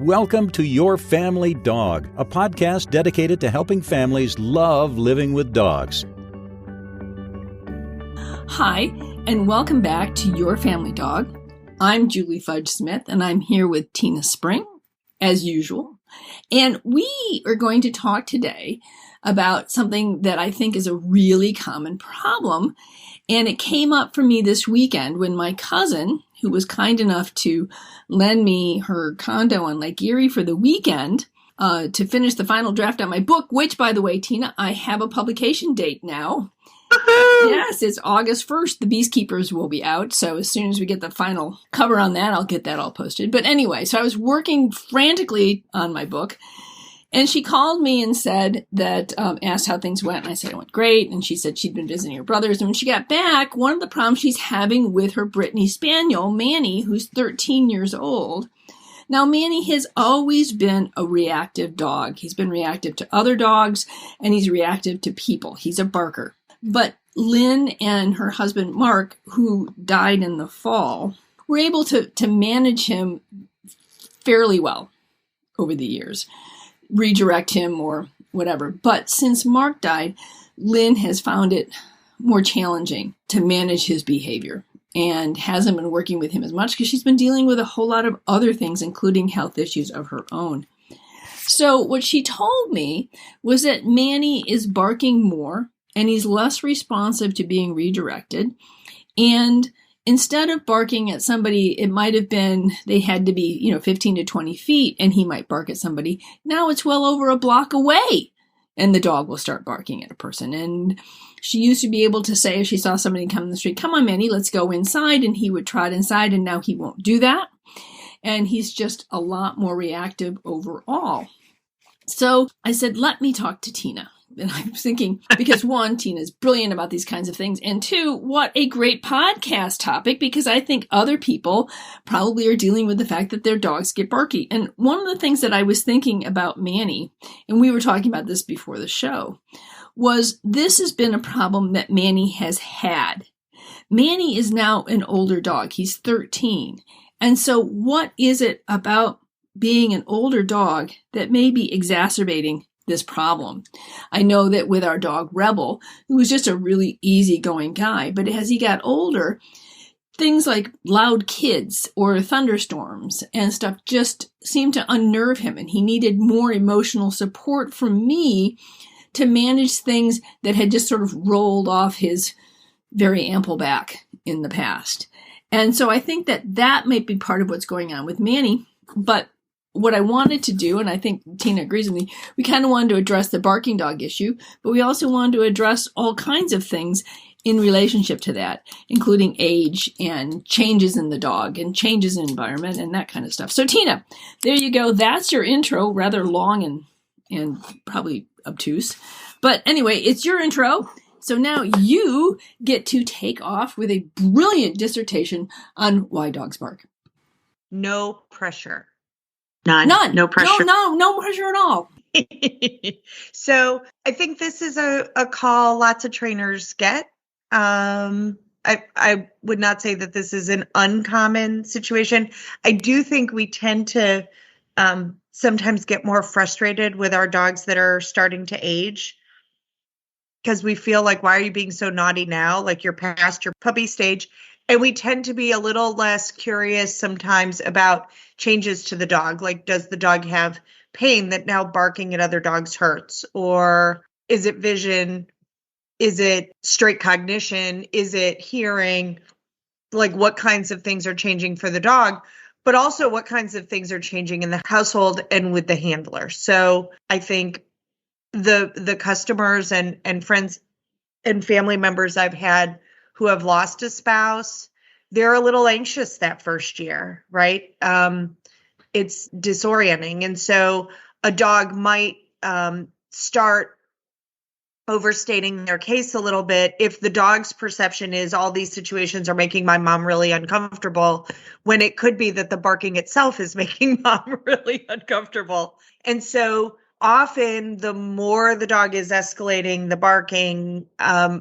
Welcome to Your Family Dog, a podcast dedicated to helping families love living with dogs. Hi, and welcome back to Your Family Dog. I'm Julie Fudge Smith, and I'm here with Tina Spring, as usual. And we are going to talk today about something that I think is a really common problem. And it came up for me this weekend when my cousin, who was kind enough to lend me her condo on Lake Erie for the weekend to finish the final draft on my book, which, by the way, Tina, I have a publication date now. Yes, it's August 1st. The Beekeepers will be out. So as soon as we get the final cover on that, I'll get that all posted. But anyway, so I was working frantically on my book. And she called me and said that, asked how things went. And I said it went great. And she said she'd been visiting her brothers. And when she got back, one of the problems she's having with her Brittany Spaniel, Manny, who's 13 years old. Now, Manny has always been a reactive dog. He's been reactive to other dogs, and he's reactive to people. He's a barker. But Lynn and her husband, Mark, who died in the fall, were able to manage him fairly well over the years. Redirect him or whatever. But since Mark died, Lynn has found it more challenging to manage his behavior and hasn't been working with him as much because she's been dealing with a whole lot of other things, including health issues of her own. So what she told me was that Manny is barking more and he's less responsive to being redirected. And instead of barking at somebody, it might have been they had to be, 15 to 20 feet, and he might bark at somebody. Now it's well over a block away, and the dog will start barking at a person. And she used to be able to say, if she saw somebody come in the street, "Come on, Manny, let's go inside," and he would trot inside, and now he won't do that. And he's just a lot more reactive overall. So I said, let me talk to Tina. And I was thinking, because one, Tina's brilliant about these kinds of things. And two, what a great podcast topic, because I think other people probably are dealing with the fact that their dogs get barky. And one of the things that I was thinking about Manny, and we were talking about this before the show, was this has been a problem that Manny has had. Manny is now an older dog. He's 13. And so what is it about being an older dog that may be exacerbating this problem? I know that with our dog Rebel, who was just a really easygoing guy, but as he got older, things like loud kids or thunderstorms and stuff just seemed to unnerve him, and he needed more emotional support from me to manage things that had just sort of rolled off his very ample back in the past. And so I think that might be part of what's going on with Manny. But what I wanted to do, and I think Tina agrees with me, we kind of wanted to address the barking dog issue, but we also wanted to address all kinds of things in relationship to that, including age and changes in the dog and changes in environment and that kind of stuff. So Tina, there you go. That's your intro, rather long and probably obtuse. But anyway, it's your intro. So now you get to take off with a brilliant dissertation on why dogs bark. No pressure. None. No pressure. No pressure at all. So I think this is a call lots of trainers get. I would not say that this is an uncommon situation. I do think we tend to sometimes get more frustrated with our dogs that are starting to age because we feel like, why are you being so naughty now? Like you're past your puppy stage. And we tend to be a little less curious sometimes about changes to the dog. Like, does the dog have pain that now barking at other dogs hurts? Or is it vision? Is it straight cognition? Is it hearing? Like, what kinds of things are changing for the dog? But also what kinds of things are changing in the household and with the handler. So I think the customers and friends and family members I've had who have lost a spouse, they're a little anxious that first year, right? It's disorienting. And so a dog might start overstating their case a little bit if the dog's perception is all these situations are making my mom really uncomfortable, when it could be that the barking itself is making mom really uncomfortable. And so often the more the dog is escalating the barking,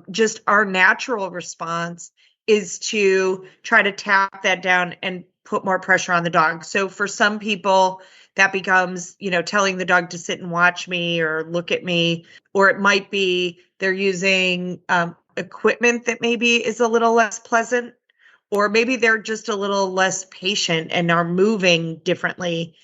just our natural response is to try to tap that down and put more pressure on the dog. So for some people, that becomes, telling the dog to sit and watch me or look at me. Or it might be they're using equipment that maybe is a little less pleasant, or maybe they're just a little less patient and are moving differently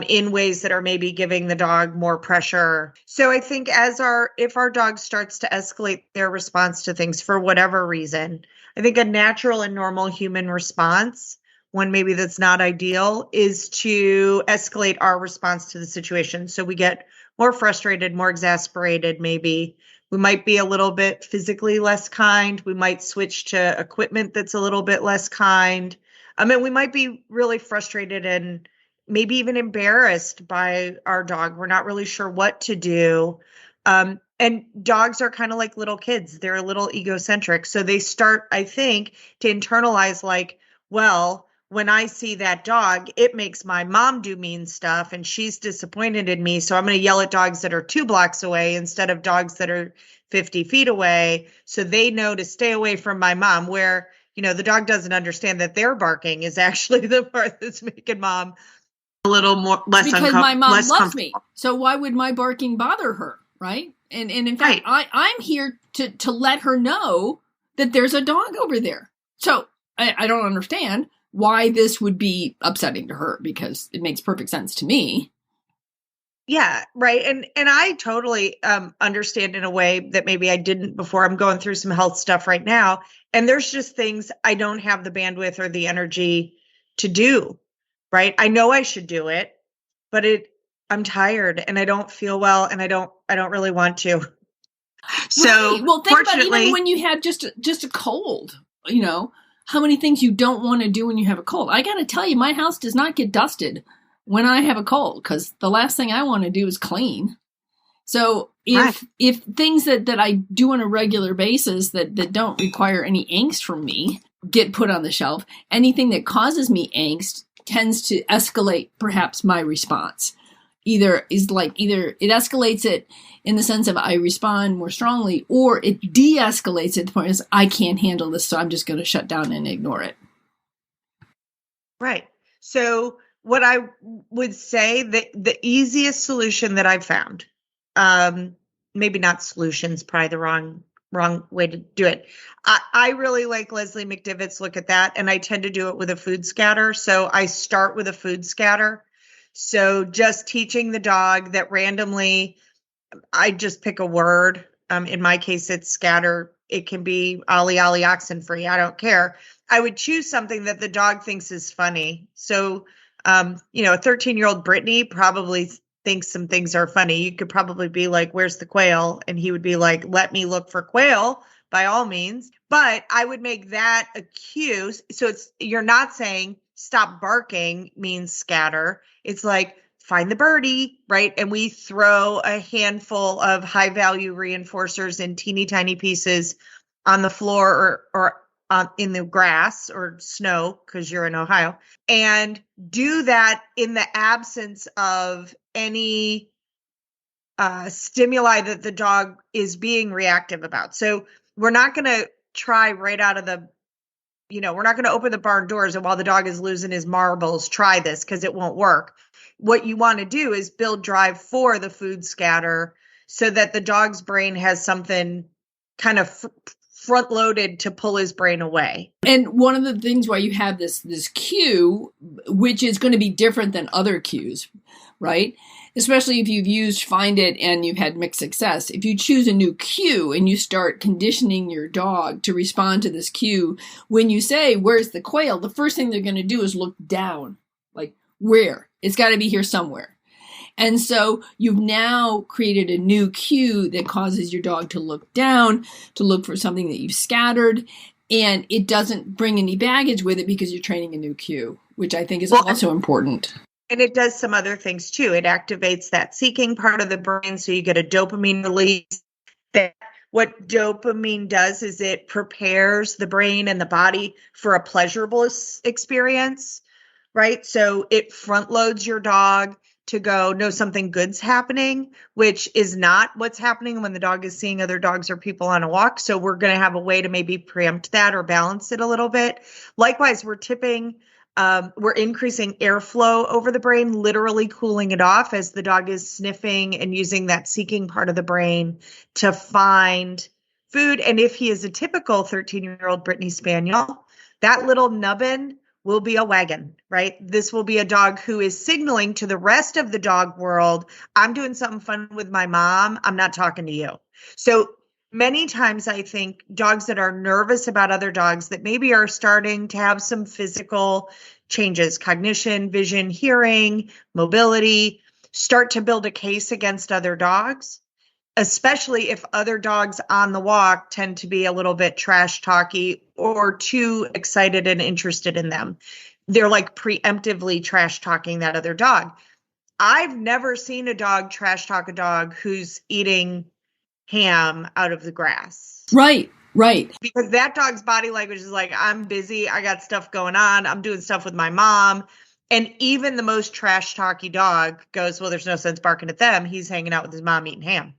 in ways that are maybe giving the dog more pressure. So I think if our dog starts to escalate their response to things for whatever reason, I think a natural and normal human response, one maybe that's not ideal, is to escalate our response to the situation. So we get more frustrated, more exasperated, maybe. We might be a little bit physically less kind. We might switch to equipment that's a little bit less kind. We might be really frustrated and maybe even embarrassed by our dog. We're not really sure what to do. And dogs are kind of like little kids. They're a little egocentric. So they start, I think, to internalize like, well, when I see that dog, it makes my mom do mean stuff and she's disappointed in me. So I'm going to yell at dogs that are 2 blocks away instead of dogs that are 50 feet away. So they know to stay away from my mom, where, the dog doesn't understand that their barking is actually the part that's making mom a little more less because my mom less loves me. So why would my barking bother her? Right. And in fact, right. I'm here to let her know that there's a dog over there. So I don't understand why this would be upsetting to her, because it makes perfect sense to me. Yeah, right. And I totally understand in a way that maybe I didn't before. I'm going through some health stuff right now, and there's just things I don't have the bandwidth or the energy to do, right? I know I should do it, but I'm tired and I don't feel well and I don't really want to. So, right. Well, think about even when you had just a cold, how many things you don't want to do when you have a cold. I got to tell you, my house does not get dusted when I have a cold, because the last thing I want to do is clean. So if things that I do on a regular basis that don't require any angst from me get put on the shelf, anything that causes me angst tends to escalate perhaps my response. Either it escalates it in the sense of I respond more strongly, or it de-escalates it to the point is I can't handle this, so I'm just going to shut down and ignore it. Right. So what I would say that the easiest solution that I've found, maybe not solutions, probably the wrong way to do it. I really like Leslie McDivitt's Look at That, and I tend to do it with a food scatter. So I start with a food scatter. So just teaching the dog that randomly, I just pick a word. In my case, it's scatter. It can be ollie, ollie, oxen free. I don't care. I would choose something that the dog thinks is funny. So, a 13-year-old Brittany probably thinks some things are funny. You could probably be like, where's the quail? And he would be like, let me look for quail, by all means. But I would make that a cue. So you're not saying stop barking means scatter. It's like, find the birdie, right? And we throw a handful of high value reinforcers in teeny tiny pieces on the floor or in the grass or snow, because you're in Ohio, and do that in the absence of any stimuli that the dog is being reactive about. So we're not going to try right out of the, we're not going to open the barn doors and while the dog is losing his marbles, try this, because it won't work. What you want to do is build drive for the food scatter so that the dog's brain has something kind of front loaded to pull his brain away. And one of the things why you have this cue, which is going to be different than other cues, right? Especially if you've used Find It and you've had mixed success. If you choose a new cue and you start conditioning your dog to respond to this cue, when you say, where's the quail? The first thing they're going to do is look down. Like, where? It's got to be here somewhere. And so you've now created a new cue that causes your dog to look down, to look for something that you've scattered, and it doesn't bring any baggage with it because you're training a new cue, which I think is also important. And it does some other things too. It activates that seeking part of the brain, so you get a dopamine release. What dopamine does is it prepares the brain and the body for a pleasurable experience, right? So it front loads your dog to go, no, something good's happening, which is not what's happening when the dog is seeing other dogs or people on a walk. So we're going to have a way to maybe preempt that or balance it a little bit. Likewise, we're tipping We're increasing airflow over the brain, literally cooling it off as the dog is sniffing and using that seeking part of the brain to find food. And if he is a typical 13-year-old Brittany Spaniel, that little nubbin will be a wagon, right? This will be a dog who is signaling to the rest of the dog world, I'm doing something fun with my mom. I'm not talking to you. So many times I think dogs that are nervous about other dogs that maybe are starting to have some physical changes, cognition, vision, hearing, mobility, start to build a case against other dogs, especially if other dogs on the walk tend to be a little bit trash talky or too excited and interested in them. They're like preemptively trash talking that other dog. I've never seen a dog trash talk a dog who's eating ham out of the grass. Right. Because that dog's body language is like, I'm busy. I got stuff going on. I'm doing stuff with my mom. And even the most trash talky dog goes, well, there's no sense barking at them. He's hanging out with his mom eating ham.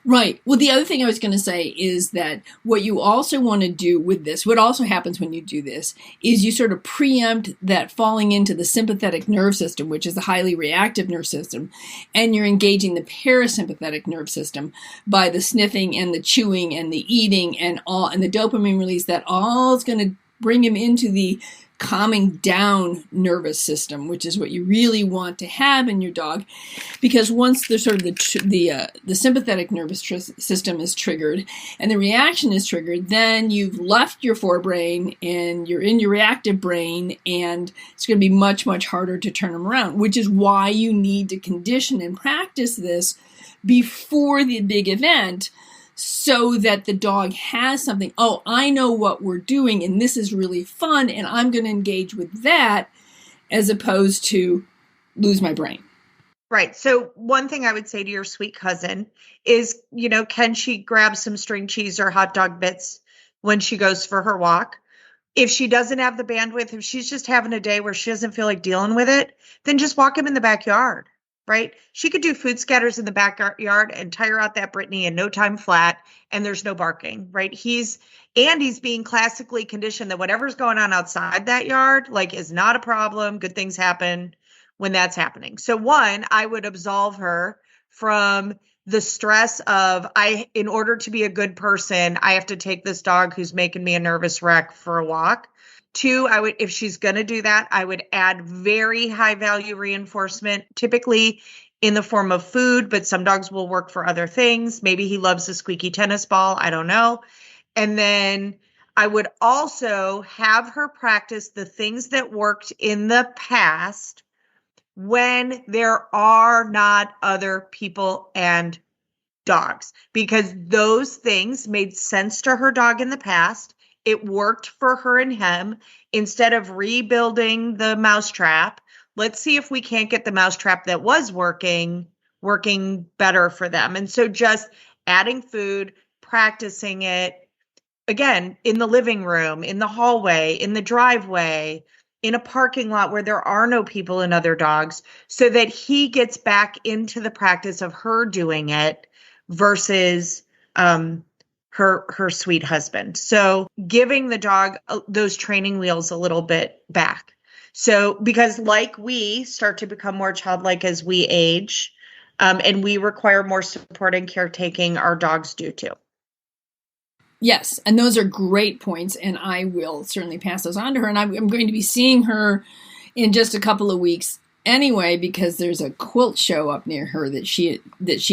Right. Well, the other thing I was going to say is that what you also want to do with this, what also happens when you do this, is you sort of preempt that falling into the sympathetic nerve system, which is the highly reactive nerve system, and you're engaging the parasympathetic nerve system by the sniffing and the chewing and the eating and the dopamine release. That all is going to bring him into the calming down nervous system, which is what you really want to have in your dog, because once the sort of the sympathetic nervous system is triggered and the reaction is triggered, then you've left your forebrain and you're in your reactive brain, and it's going to be much, much harder to turn them around, which is why you need to condition and practice this before the big event, so that the dog has something, oh, I know what we're doing and this is really fun and I'm going to engage with that, as opposed to lose my brain. Right. So one thing I would say to your sweet cousin is, can she grab some string cheese or hot dog bits when she goes for her walk? If she doesn't have the bandwidth, if she's just having a day where she doesn't feel like dealing with it, then just walk him in the backyard. Right? She could do food scatters in the backyard and tire out that Brittany in no time flat, and there's no barking, right? He's being classically conditioned that whatever's going on outside that yard, is not a problem. Good things happen when that's happening. So one, I would absolve her from the stress of, in order to be a good person, I have to take this dog who's making me a nervous wreck for a walk. Two, if she's going to do that, I would add very high value reinforcement, typically in the form of food, but some dogs will work for other things. Maybe he loves a squeaky tennis ball. I don't know. And then I would also have her practice the things that worked in the past when there are not other people and dogs, because those things made sense to her dog in the past. It worked for her and him. Instead of rebuilding the mousetrap, let's see if we can't get the mousetrap that was working better for them. And so just adding food, practicing it, again, in the living room, in the hallway, in the driveway, in a parking lot where there are no people and other dogs, so that he gets back into the practice of her doing it versus her sweet husband. So giving the dog those training wheels a little bit back. So because like we start to become more childlike as we age, and we require more support and caretaking, our dogs do too. Yes, and those are great points, and I will certainly pass those on to her. And I'm going to be seeing her in just a couple of weeks anyway, because there's a quilt show up near her that she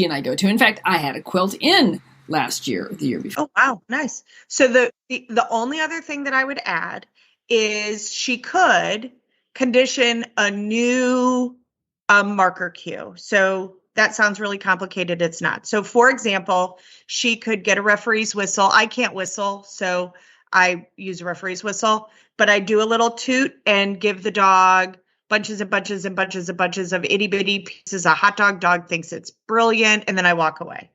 and I go to. In fact, I had a quilt in last year or the year before. Oh, wow. Nice. So the only other thing that I would add is she could condition a new marker cue. So that sounds really complicated. It's not. So for example, she could get a referee's whistle. I can't whistle, so I use a referee's whistle, but I do a little toot and give the dog bunches and bunches and bunches and bunches of itty bitty pieces of hot dog. Dog thinks it's brilliant. And then I walk away.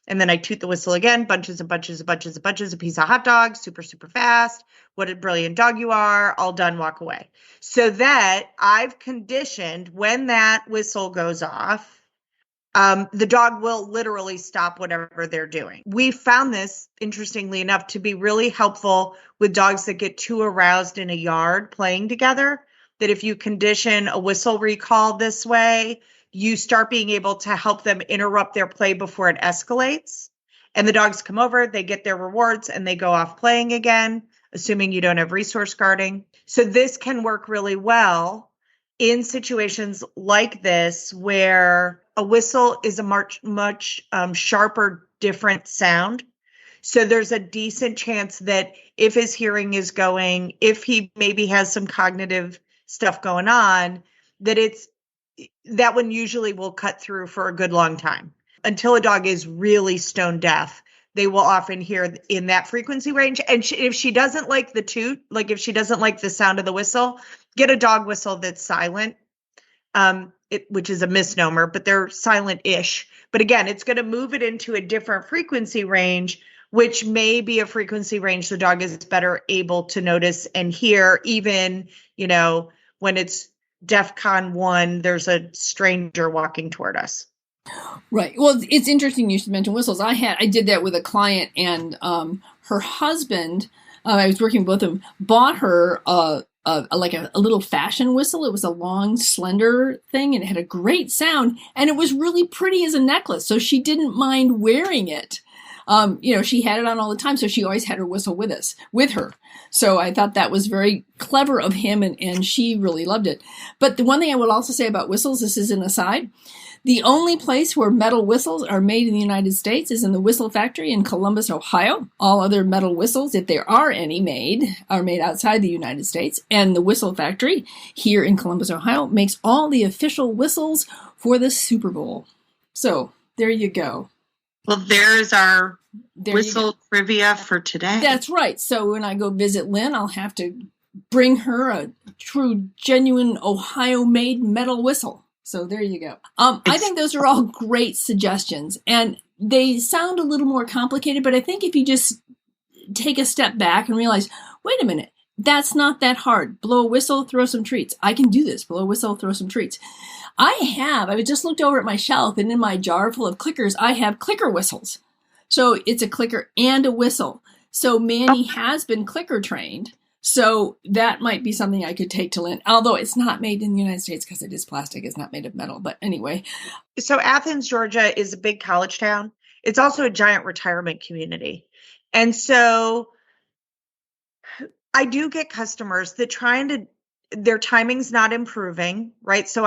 And then I toot the whistle again, bunches and bunches and bunches and bunches of piece of hot dog, super, super fast. What a brilliant dog you are. All done, walk away. So that I've conditioned when that whistle goes off, the dog will literally stop whatever they're doing. We found this, interestingly enough, to be really helpful with dogs that get too aroused in a yard playing together. that if you condition a whistle recall this way, you start being able to help them interrupt their play before it escalates. And the dogs come over, they get their rewards, and they go off playing again, assuming you don't have resource guarding. So this can work really well in situations like this where a whistle is a much sharper, different sound. So there's a decent chance that if his hearing is going, if he maybe has some cognitive stuff going on, that one usually will cut through for a good long time. Until a dog is really stone deaf, they will often hear in that frequency range. And if she doesn't like the toot, like if she doesn't like the sound of the whistle, get a dog whistle that's silent, which is a misnomer, but they're silent-ish. But again, it's going to move it into a different frequency range, which may be a frequency range the dog is better able to notice and hear, even, when it's DEFCON 1, there's a stranger walking toward us. Right. Well, it's interesting you should mention whistles. I did that with a client, and her husband, I was working with both of them, bought her a little fashion whistle. It was a long, slender thing, and it had a great sound, and it was really pretty as a necklace. So she didn't mind wearing it. She had it on all the time, so she always had her whistle with her. So I thought that was very clever of him, and she really loved it. But the one thing I would also say about whistles, this is an aside, the only place where metal whistles are made in the United States is in the Whistle Factory in Columbus, Ohio. All other metal whistles, if there are any made, are made outside the United States. And the Whistle Factory here in Columbus, Ohio, makes all the official whistles for the Super Bowl. So there you go. Well, there's our whistle trivia for today. That's right. So when I go visit Lynn, I'll have to bring her a true, genuine Ohio-made metal whistle. So there you go. I think those are all great suggestions, and they sound a little more complicated, but I think if you just take a step back and realize, wait a minute, that's not that hard. Blow a whistle, throw some treats. I can do this. Blow a whistle, throw some treats. I just looked over at my shelf, and in my jar full of clickers, I have clicker whistles. So it's a clicker and a whistle. So Manny has been clicker trained. So that might be something I could take to Lynn, although it's not made in the United States because it is plastic. It's not made of metal. But anyway. So Athens, Georgia is a big college town. It's also a giant retirement community. And so I do get customers that their timing's not improving, right? So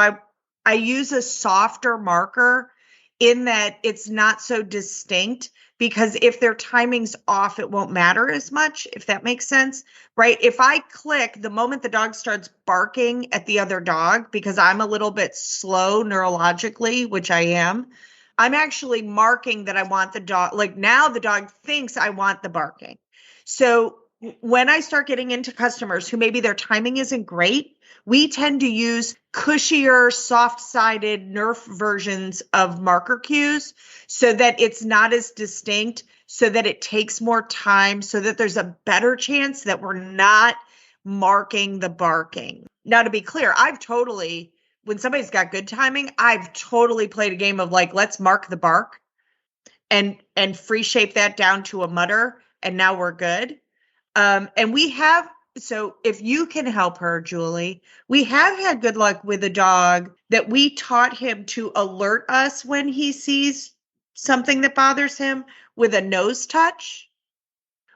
I use a softer marker in that it's not so distinct, because if their timing's off, it won't matter as much, if that makes sense, right? If I click the moment the dog starts barking at the other dog, because I'm a little bit slow neurologically, which I am, I'm actually marking that I want the dog, like now the dog thinks I want the barking. So when I start getting into customers who maybe their timing isn't great, we tend to use cushier, soft-sided Nerf versions of marker cues so that it's not as distinct, so that it takes more time, so that there's a better chance that we're not marking the barking. Now, to be clear, when somebody's got good timing, I've totally played a game of let's mark the bark and free shape that down to a mutter, and now we're good. So if you can help her, Julie, we have had good luck with a dog that we taught him to alert us when he sees something that bothers him with a nose touch,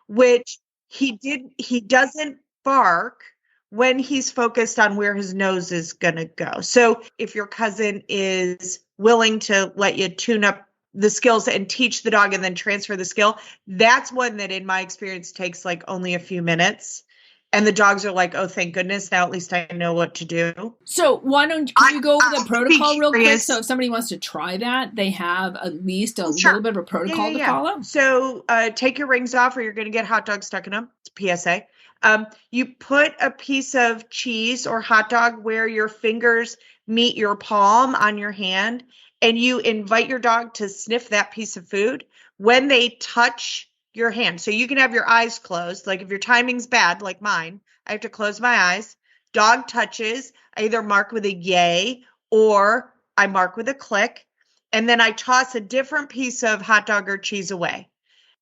which he doesn't bark when he's focused on where his nose is going to go. So if your cousin is willing to let you tune up the skills and teach the dog and then transfer the skill, that's one that in my experience takes only a few minutes. And the dogs are like, oh, thank goodness. Now at least I know what to do. So can you go over the protocol real quick? So if somebody wants to try that, they have at least a little bit of a protocol to follow. So take your rings off or you're going to get hot dog stuck in them. It's a PSA. You put a piece of cheese or hot dog where your fingers meet your palm on your hand, and you invite your dog to sniff that piece of food when they touch your hand. So you can have your eyes closed. Like if your timing's bad, like mine, I have to close my eyes. Dog touches, I either mark with a yay or I mark with a click. And then I toss a different piece of hot dog or cheese away.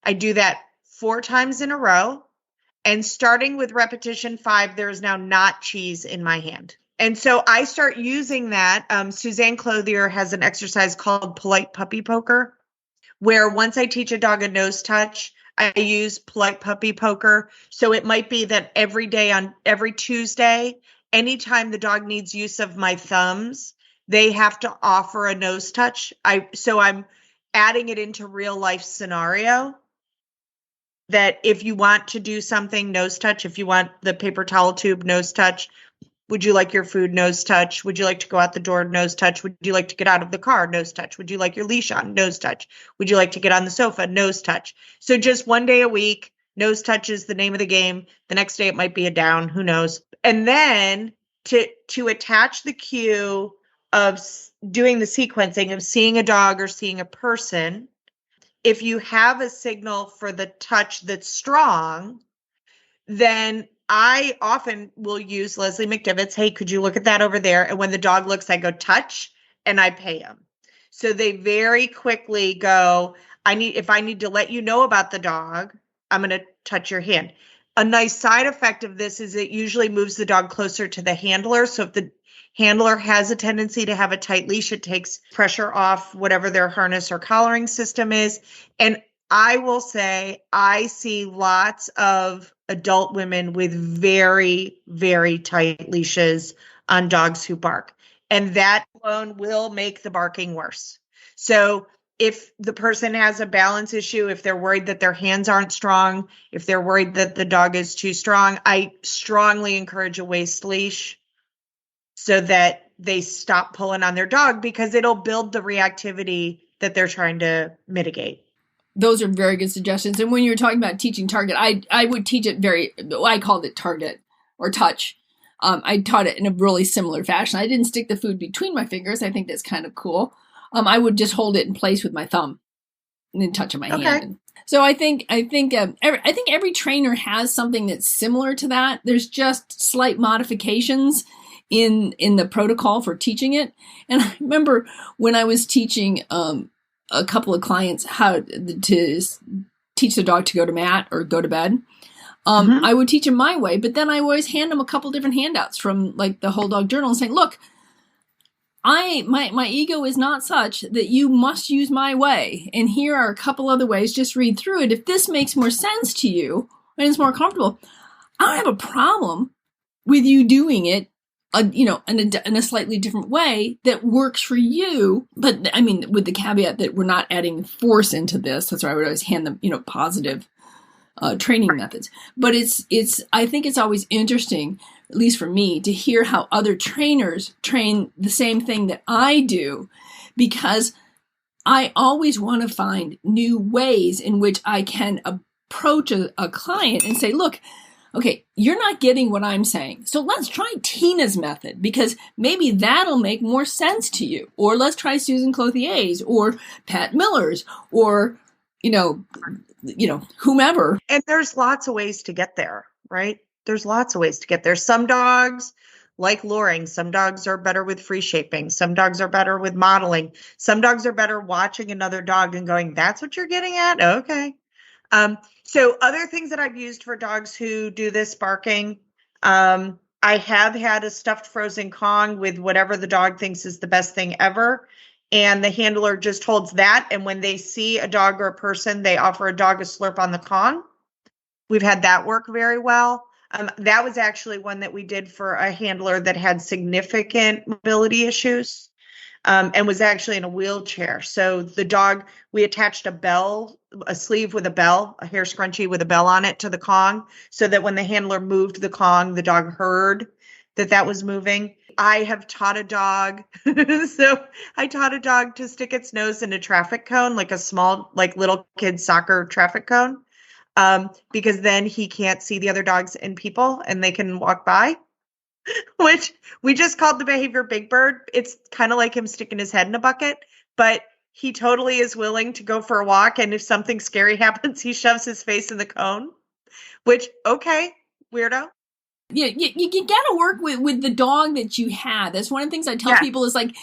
I do that 4 times in a row. And starting with repetition 5, there is now not cheese in my hand. And so I start using that. Suzanne Clothier has an exercise called polite puppy poker, where once I teach a dog a nose touch, I use polite puppy poker. So it might be that every day on every Tuesday, anytime the dog needs use of my thumbs, they have to offer a nose touch. So I'm adding it into real life scenario that if you want to do something, nose touch. If you want the paper towel tube, nose touch. Would you like your food? Nose touch. Would you like to go out the door? Nose touch. Would you like to get out of the car? Nose touch. Would you like your leash on? Nose touch. Would you like to get on the sofa? Nose touch. So just one day a week, nose touch is the name of the game. The next day it might be a down. Who knows? And then to attach the cue of doing the sequencing of seeing a dog or seeing a person, if you have a signal for the touch that's strong, then I often will use Leslie McDivitt's, hey, could you look at that over there? And when the dog looks, I go touch and I pay them. So they very quickly go, if I need to let you know about the dog, I'm going to touch your hand. A nice side effect of this is it usually moves the dog closer to the handler. So if the handler has a tendency to have a tight leash, it takes pressure off whatever their harness or collaring system is. And I will say I see lots of adult women with very, very tight leashes on dogs who bark. And that alone will make the barking worse. So if the person has a balance issue, if they're worried that their hands aren't strong, if they're worried that the dog is too strong, I strongly encourage a waist leash so that they stop pulling on their dog, because it'll build the reactivity that they're trying to mitigate. Those are very good suggestions. And when you were talking about teaching target, I would teach it I called it target or touch. I taught it in a really similar fashion. I didn't stick the food between my fingers. I think that's kind of cool. I would just hold it in place with my thumb and then touch my hand. So I think every trainer has something that's similar to that. There's just slight modifications in the protocol for teaching it. And I remember when I was teaching a couple of clients how to teach the dog to go to mat or go to bed. I would teach them my way, but then I always hand them a couple different handouts from like the Whole Dog Journal and saying, look, my ego is not such that you must use my way. And here are a couple other ways. Just read through it. If this makes more sense to you and it's more comfortable, I don't have a problem with you doing it in a slightly different way that works for you. But I mean, with the caveat that we're not adding force into this. That's why I would always hand them, positive training methods. But I think it's always interesting, at least for me, to hear how other trainers train the same thing that I do, because I always want to find new ways in which I can approach a client and say, look, okay, you're not getting what I'm saying. So let's try Tina's method, because maybe that'll make more sense to you. Or let's try Susan Clothier's or Pat Miller's or, whomever. And there's lots of ways to get there, right? There's lots of ways to get there. Some dogs like luring. Some dogs are better with free shaping. Some dogs are better with modeling. Some dogs are better watching another dog and going, that's what you're getting at? Okay. So other things that I've used for dogs who do this barking, I have had a stuffed frozen Kong with whatever the dog thinks is the best thing ever. And the handler just holds that. And when they see a dog or a person, they offer a dog a slurp on the Kong. We've had that work very well. That was actually one that we did for a handler that had significant mobility issues. And was actually in a wheelchair. So the dog, we attached a sleeve with a bell, a hair scrunchie with a bell on it to the Kong, so that when the handler moved the Kong, the dog heard that was moving. I have taught a dog. So I taught a dog to stick its nose in a traffic cone, like a small, like little kid soccer traffic cone, because then he can't see the other dogs and people and they can walk by. Which we just called the behavior Big Bird. It's kind of like him sticking his head in a bucket, but he totally is willing to go for a walk. And if something scary happens, he shoves his face in the cone, which, okay, weirdo. Yeah, you got to work with the dog that you have. That's one of the things I tell people is like,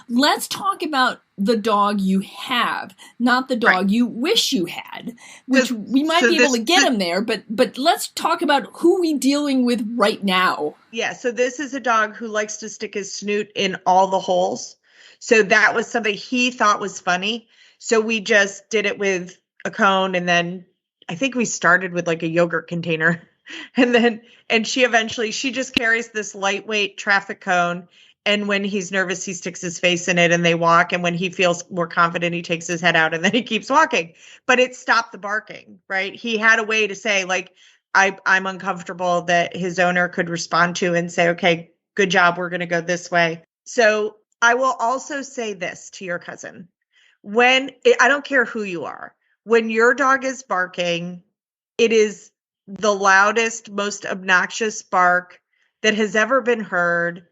let's talk about the dog you have, not the dog Right. you wish you had, which we might so be able this- to get him there, but let's talk about who we dealing with right now. Yeah, so this is a dog who likes to stick his snoot in all the holes. So that was something he thought was funny. So we just did it with a cone, and then I think we started with like a yogurt container. And she just carries this lightweight traffic cone. And when he's nervous, he sticks his face in it and they walk. And when he feels more confident, he takes his head out and then he keeps walking. But it stopped the barking, right? He had a way to say, like, I'm uncomfortable, that his owner could respond to and say, okay, good job. We're going to go this way. So I will also say this to your cousin. I don't care who you are, when your dog is barking, it is the loudest, most obnoxious bark that has ever been heard.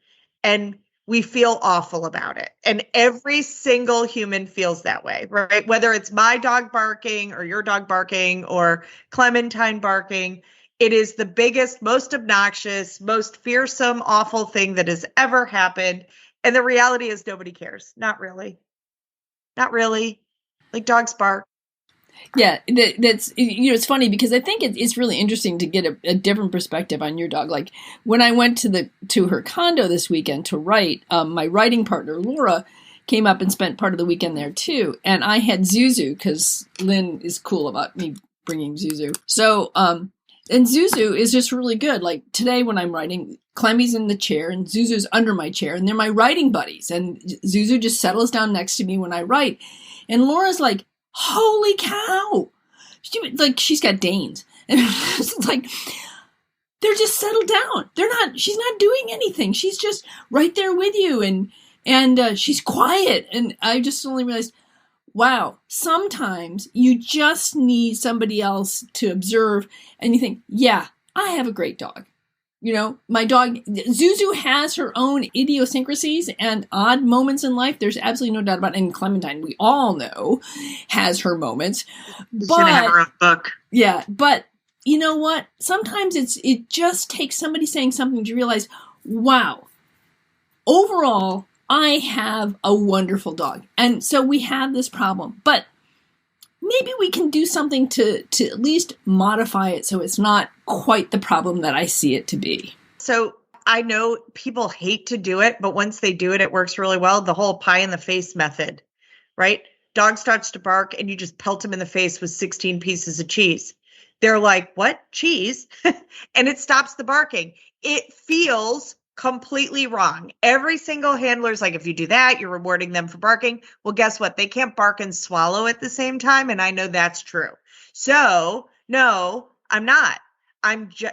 And we feel awful about it. And every single human feels that way, right? Whether it's my dog barking or your dog barking or Clementine barking, it is the biggest, most obnoxious, most fearsome, awful thing that has ever happened. And the reality is nobody cares. Not really. Not really. Like, dogs bark. Yeah, that's, it's funny because I think it's really interesting to get a different perspective on your dog. Like when I went to her condo this weekend to write, my writing partner Laura came up and spent part of the weekend there too, and I had Zuzu because Lynn is cool about me bringing Zuzu. So and Zuzu is just really good. Like today when I'm writing, Clemmy's in the chair and Zuzu's under my chair, and they're my writing buddies. And Zuzu just settles down next to me when I write, and Laura's like, holy cow. She's got Danes. And it's like, they're just settled down. She's not doing anything. She's just right there with you. And she's quiet. And I just only realized, wow, sometimes you just need somebody else to observe. And you think, yeah, I have a great dog. You know, my dog, Zuzu, has her own idiosyncrasies and odd moments in life. There's absolutely no doubt about it. And Clementine, we all know, has her moments. She's gonna have her own book. Yeah, but you know what? Sometimes it just takes somebody saying something to realize, wow, overall, I have a wonderful dog. And so we have this problem. But maybe we can do something to at least modify it so it's not quite the problem that I see it to be. So I know people hate to do it, but once they do it, it works really well. The whole pie in the face method, right? Dog starts to bark and you just pelt him in the face with 16 pieces of cheese. They're like, what? Cheese? And it stops the barking. It feels completely wrong. Every single handler's like, if you do that, you're rewarding them for barking. Well, guess what? They can't bark and swallow at the same time. And I know that's true. So no, I'm not.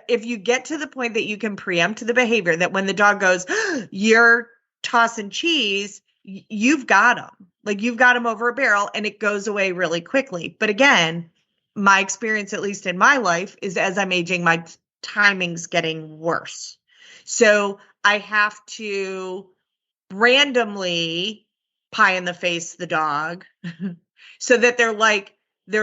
If you get to the point that you can preempt the behavior, that when the dog goes, you're tossing cheese, you've got them. Like, you've got them over a barrel and it goes away really quickly. But again, my experience, at least in my life, is as I'm aging, my timing's getting worse. So I have to randomly pie in the face the dog so that they're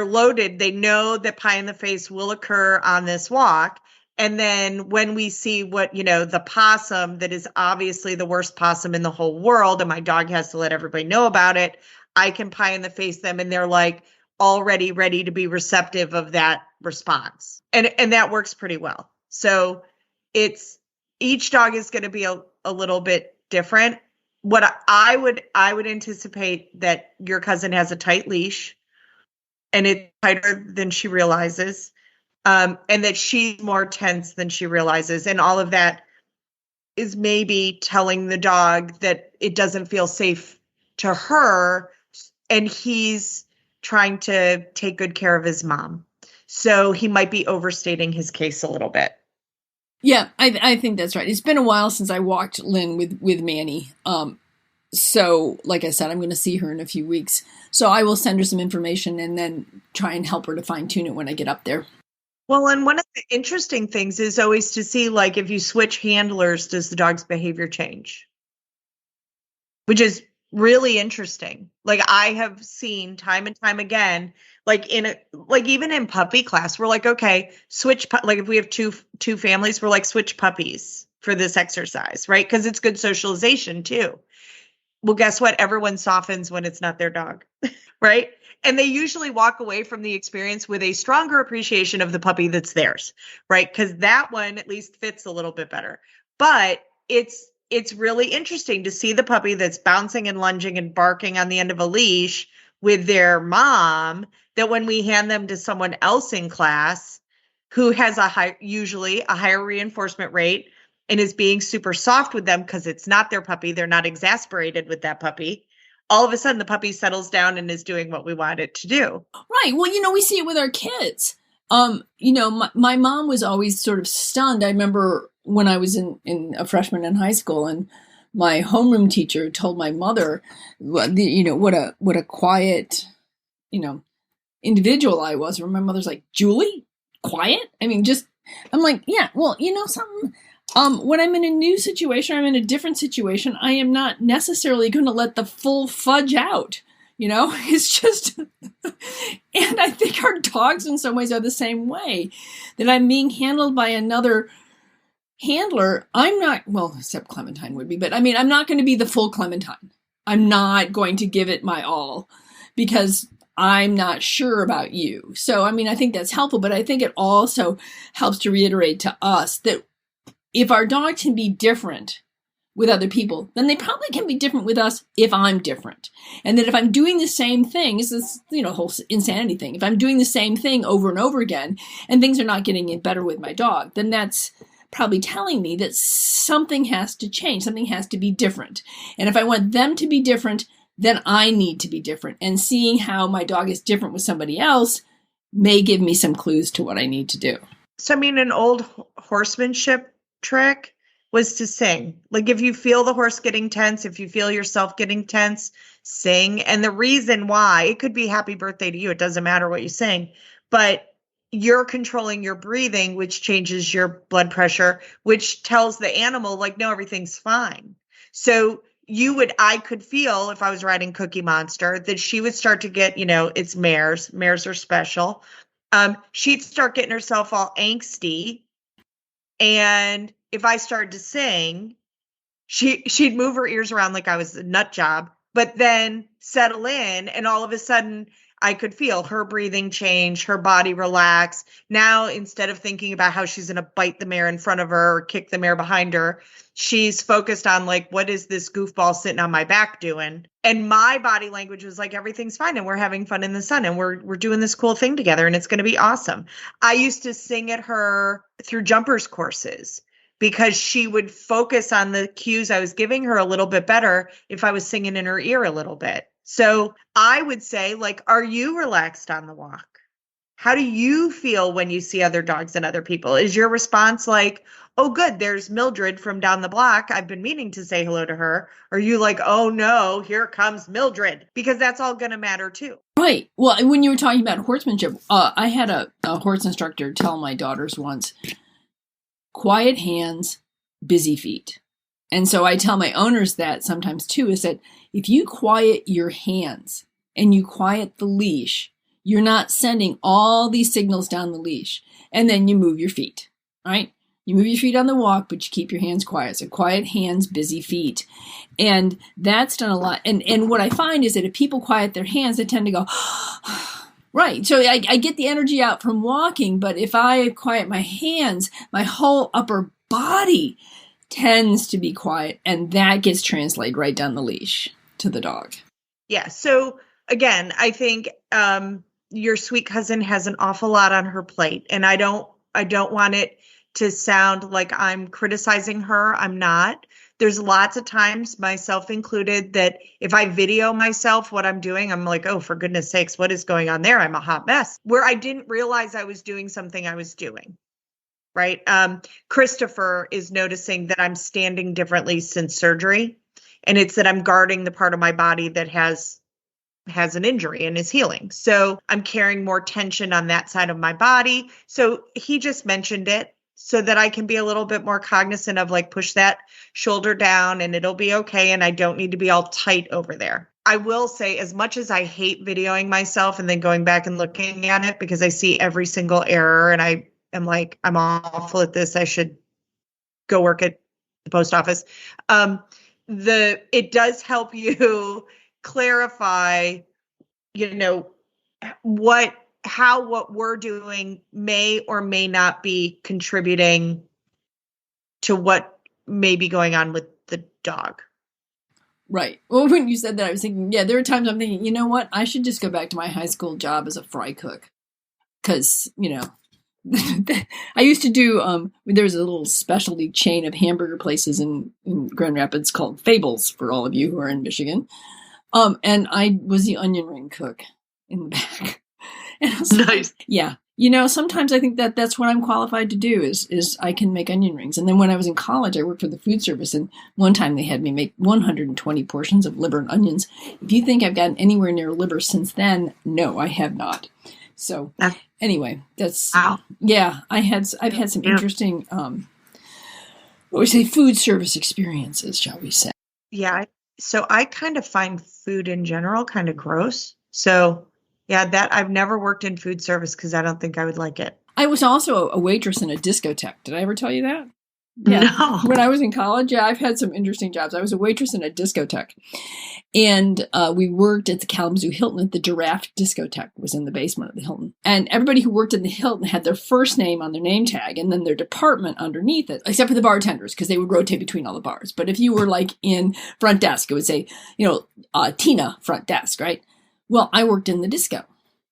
loaded. They know that pie in the face will occur on this walk. And then when we see the possum that is obviously the worst possum in the whole world, and my dog has to let everybody know about it, I can pie in the face them and they're like already ready to be receptive of that response. And that works pretty well. So each dog is going to be a little bit different. What I would anticipate that your cousin has a tight leash and it's tighter than she realizes, and that she's more tense than she realizes. And all of that is maybe telling the dog that it doesn't feel safe to her, and he's trying to take good care of his mom. So he might be overstating his case a little bit. Yeah, I think that's right. It's been a while since I walked Lynn with Manny. So, like I said, I'm going to see her in a few weeks. So I will send her some information and then try and help her to fine tune it when I get up there. Well, and one of the interesting things is always to see, like, if you switch handlers, does the dog's behavior change? Which is really interesting. Like, I have seen time and time again, like even in puppy class, we're like, okay, like if we have two families, we're like, switch puppies for this exercise, right? Because it's good socialization too. Well, guess what? Everyone softens when it's not their dog, right? And they usually walk away from the experience with a stronger appreciation of the puppy that's theirs, right? Because that one at least fits a little bit better. But it's really interesting to see the puppy that's bouncing and lunging and barking on the end of a leash with their mom, that when we hand them to someone else in class who has usually a higher reinforcement rate and is being super soft with them because it's not their puppy, they're not exasperated with that puppy, all of a sudden the puppy settles down and is doing what we want it to do. Right. Well, we see it with our kids. My mom was always sort of stunned. I remember when I was in a freshman in high school, and my homeroom teacher told my mother, what a quiet, individual I was. And my mother's like, Julie, quiet? I mean, I'm like, yeah, well, something. When I'm in a new situation, I'm in a different situation, I am not necessarily going to let the full Fudge out. It's just, and I think our dogs in some ways are the same way, that I'm being handled by another handler. I'm not, well, except Clementine would be, but I mean, I'm not going to be the full Clementine. I'm not going to give it my all because I'm not sure about you. So, I mean, I think that's helpful, but I think it also helps to reiterate to us that if our dog can be different with other people, then they probably can be different with us if I'm different. And that if I'm doing the same thing, it's this, whole insanity thing. If I'm doing the same thing over and over again and things are not getting any better with my dog, then that's probably telling me that something has to change. Something has to be different. And if I want them to be different, then I need to be different. And seeing how my dog is different with somebody else may give me some clues to what I need to do. So, I mean, an old horsemanship trick was to sing. Like, if you feel the horse getting tense, if you feel yourself getting tense, sing. And the reason why, it could be happy birthday to you. It doesn't matter what you sing, but you're controlling your breathing, which changes your blood pressure, which tells the animal, like, no, everything's fine. So I could feel, if I was riding Cookie Monster, that she would start to get, it's mares. Mares are special. She'd start getting herself all angsty. And if I started to sing, she'd move her ears around like I was a nut job, but then settle in, and all of a sudden I could feel her breathing change, her body relax. Now, instead of thinking about how she's going to bite the mare in front of her or kick the mare behind her, she's focused on, like, what is this goofball sitting on my back doing? And my body language was like, everything's fine and we're having fun in the sun and we're doing this cool thing together and it's going to be awesome. I used to sing at her through jumpers courses because she would focus on the cues I was giving her a little bit better if I was singing in her ear a little bit. So I would say, like, are you relaxed on the walk? How do you feel when you see other dogs and other people? Is your response like, oh, good, there's Mildred from down the block, I've been meaning to say hello to her? Or are you like, oh no, here comes Mildred? Because that's all going to matter too. Right. Well, when you were talking about horsemanship, I had a horse instructor tell my daughters once, quiet hands, busy feet. And so I tell my owners that sometimes too, is that if you quiet your hands and you quiet the leash, you're not sending all these signals down the leash. And then you move your feet, right? You move your feet on the walk, but you keep your hands quiet. So quiet hands, busy feet. And that's done a lot. And what I find is that if people quiet their hands, they tend to go, right. So I get the energy out from walking, but if I quiet my hands, my whole upper body tends to be quiet, and that gets translated right down the leash to the dog. Yeah. So again, I think your sweet cousin has an awful lot on her plate, and I don't want it to sound like I'm criticizing her. I'm not. There's lots of times, myself included, that if I video myself what I'm doing, I'm like, oh, for goodness sakes, what is going on there? I'm a hot mess. Where I didn't realize I was doing something I was doing. Right. Christopher is noticing that I'm standing differently since surgery. And it's that I'm guarding the part of my body that has an injury and is healing. So I'm carrying more tension on that side of my body. So he just mentioned it so that I can be a little bit more cognizant of, like, push that shoulder down and it'll be okay. And I don't need to be all tight over there. I will say, as much as I hate videoing myself and then going back and looking at it because I see every single error and I am like, I'm awful at this, I should go work at the post office. it does help you clarify, what we're doing may or may not be contributing to what may be going on with the dog. Right. Well, when you said that, I was thinking, there are times I'm thinking, you know what? I should just go back to my high school job as a fry cook. Because, I used to do, there's a little specialty chain of hamburger places in Grand Rapids called Fables, for all of you who are in Michigan. And I was the onion ring cook in the back. And I was nice. Yeah. Sometimes I think that that's what I'm qualified to do is I can make onion rings. And then when I was in college, I worked for the food service. And one time they had me make 120 portions of liver and onions. If you think I've gotten anywhere near liver since then, no, I have not. So anyway, that's, wow. Yeah, I've had some interesting, food service experiences, shall we say. Yeah. So I kind of find food in general kind of gross. So yeah, that I've never worked in food service because I don't think I would like it. I was also a waitress in a discotheque. Did I ever tell you that? Yeah. No. When I was in college, I've had some interesting jobs. I was a waitress in a discotheque. And we worked at the Kalamazoo Hilton. The Giraffe Discotheque was in the basement of the Hilton. And everybody who worked in the Hilton had their first name on their name tag and then their department underneath it, except for the bartenders, because they would rotate between all the bars. But if you were like in front desk, it would say, Tina front desk, right? Well, I worked in the disco.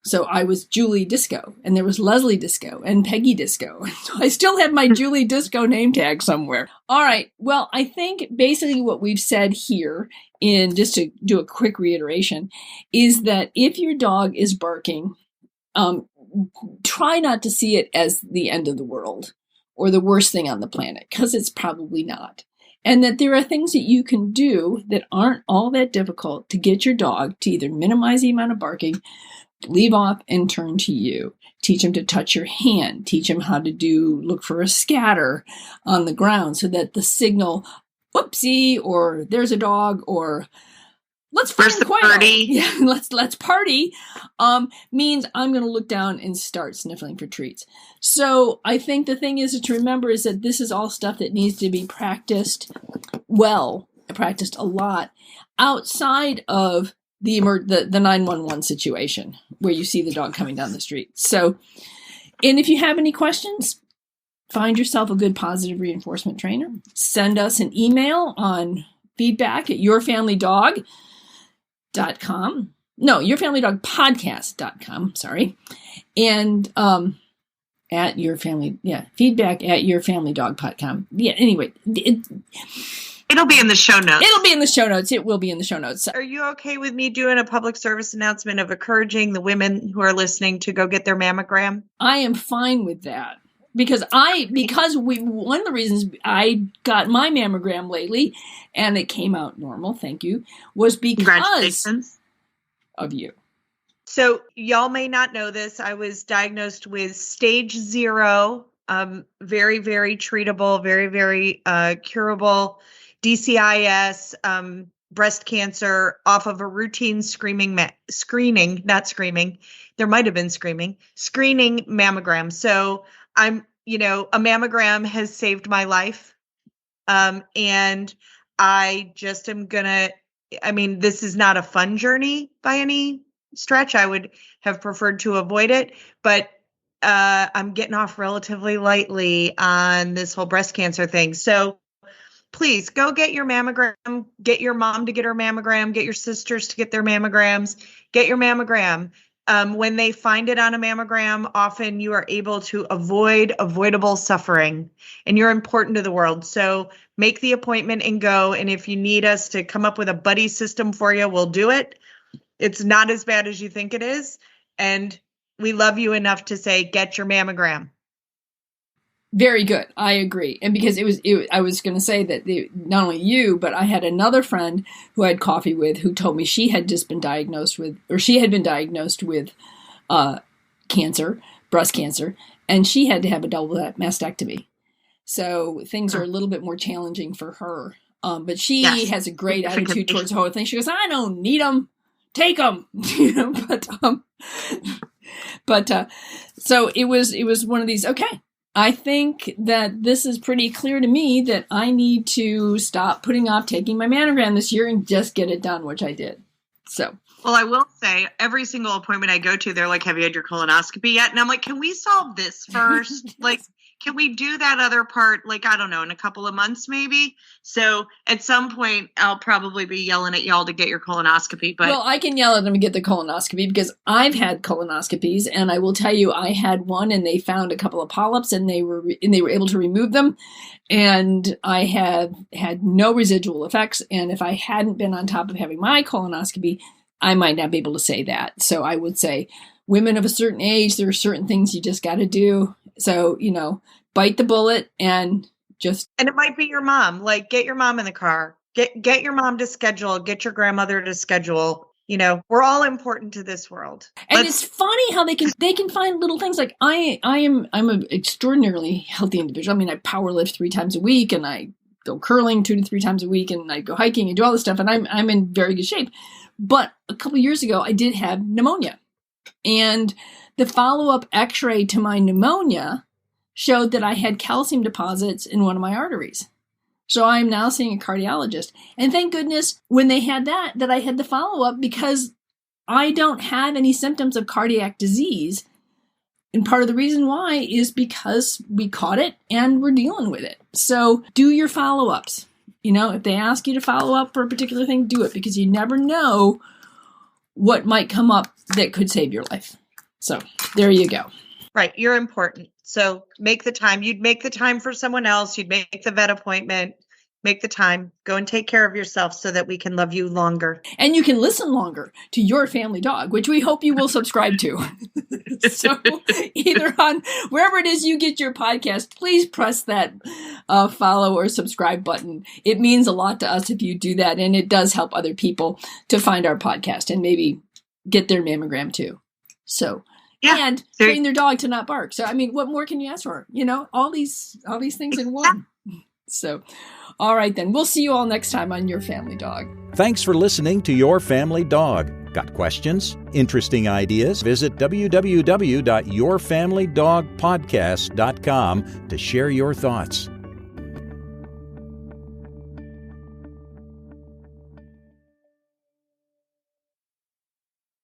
So I was Julie Disco, and there was Leslie Disco and Peggy Disco. So I still have my Julie Disco name tag somewhere. All right. Well, I think basically what we've said here, in just to do a quick reiteration, is that if your dog is barking, try not to see it as the end of the world or the worst thing on the planet, because it's probably not. And that there are things that you can do that aren't all that difficult to get your dog to either minimize the amount of barking, leave off, and turn to you. Teach him to touch your hand. Teach him how to look for a scatter on the ground so that the signal, whoopsie, or there's a dog, or let's party. Yeah, let's party, means I'm going to look down and start sniffling for treats. So I think the thing is to remember is that this is all stuff that needs to be practiced a lot outside of the 911 situation where you see the dog coming down the street. So, and if you have any questions, find yourself a good positive reinforcement trainer. Send us an email on feedback@yourfamilydog.com. No, yourfamilydogpodcast.com, sorry. And feedback@yourfamilydog.com. Yeah, anyway, it'll be in the show notes. It'll be in the show notes. It will be in the show notes. Are you okay with me doing a public service announcement of encouraging the women who are listening to go get their mammogram? I am fine with that. Because one of the reasons I got my mammogram lately, and it came out normal, thank you, was because of you. So y'all may not know this. I was diagnosed with stage 0, very, very treatable, very, very curable DCIS, breast cancer off of a routine screening mammogram. So a mammogram has saved my life. And I just am this is not a fun journey by any stretch. I would have preferred to avoid it, but I'm getting off relatively lightly on this whole breast cancer thing. So please go get your mammogram, get your mom to get her mammogram, get your sisters to get their mammograms, get your mammogram. When they find it on a mammogram, often you are able to avoid avoidable suffering, and you're important to the world. So make the appointment and go. And if you need us to come up with a buddy system for you, we'll do it. It's not as bad as you think it is. And we love you enough to say, get your mammogram. Very good. I agree. And because I was going to say that not only you, but I had another friend who I had coffee with who told me she had been diagnosed with cancer, breast cancer, and she had to have a double mastectomy. So things are a little bit more challenging for her. But she has a great attitude towards the whole thing. She goes, I don't need them. Take them. So it was one of these, okay. I think that this is pretty clear to me that I need to stop putting off taking my mammogram this year and just get it done, which I did. So. Well, I will say every single appointment I go to, they're like, have you had your colonoscopy yet? And I'm like, can we solve this first? Like, can we do that other part, like, I don't know, in a couple of months maybe? So at some point, I'll probably be yelling at y'all to get your colonoscopy. But well, I can yell at them to get the colonoscopy because I've had colonoscopies, and I will tell you, I had one, and they found a couple of polyps, and they were able to remove them, and I have had no residual effects. And if I hadn't been on top of having my colonoscopy, I might not be able to say that. So I would say, women of a certain age, there are certain things you just got to do. So, bite the bullet and just. And it might be your mom. Like, get your mom in the car. Get your mom to schedule. Get your grandmother to schedule. We're all important to this world. And it's funny how they can find little things. Like I'm an extraordinarily healthy individual. I mean, I power lift 3 times a week, and I go curling 2 to 3 times a week, and I go hiking and do all this stuff, and I'm in very good shape. But a couple of years ago, I did have pneumonia. And the follow-up x-ray to my pneumonia showed that I had calcium deposits in one of my arteries. So I'm now seeing a cardiologist. And thank goodness when they had that I had the follow-up, because I don't have any symptoms of cardiac disease. And part of the reason why is because we caught it and we're dealing with it. So do your follow-ups. If they ask you to follow up for a particular thing, do it, because you never know what might come up that could save your life. So there you go. Right. You're important. So make the time. You'd make the time for someone else. You'd make the vet appointment. Make the time. Go and take care of yourself so that we can love you longer. And you can listen longer to Your Family Dog, which we hope you will subscribe to. So either on wherever it is you get your podcast, please press that follow or subscribe button. It means a lot to us if you do that. And it does help other people to find our podcast and maybe get their mammogram too. So, and train their dog to not bark. So, I mean, what more can you ask for? All these things in one. So, all right, then. We'll see you all next time on Your Family Dog. Thanks for listening to Your Family Dog. Got questions? Interesting ideas? Visit www.yourfamilydogpodcast.com to share your thoughts.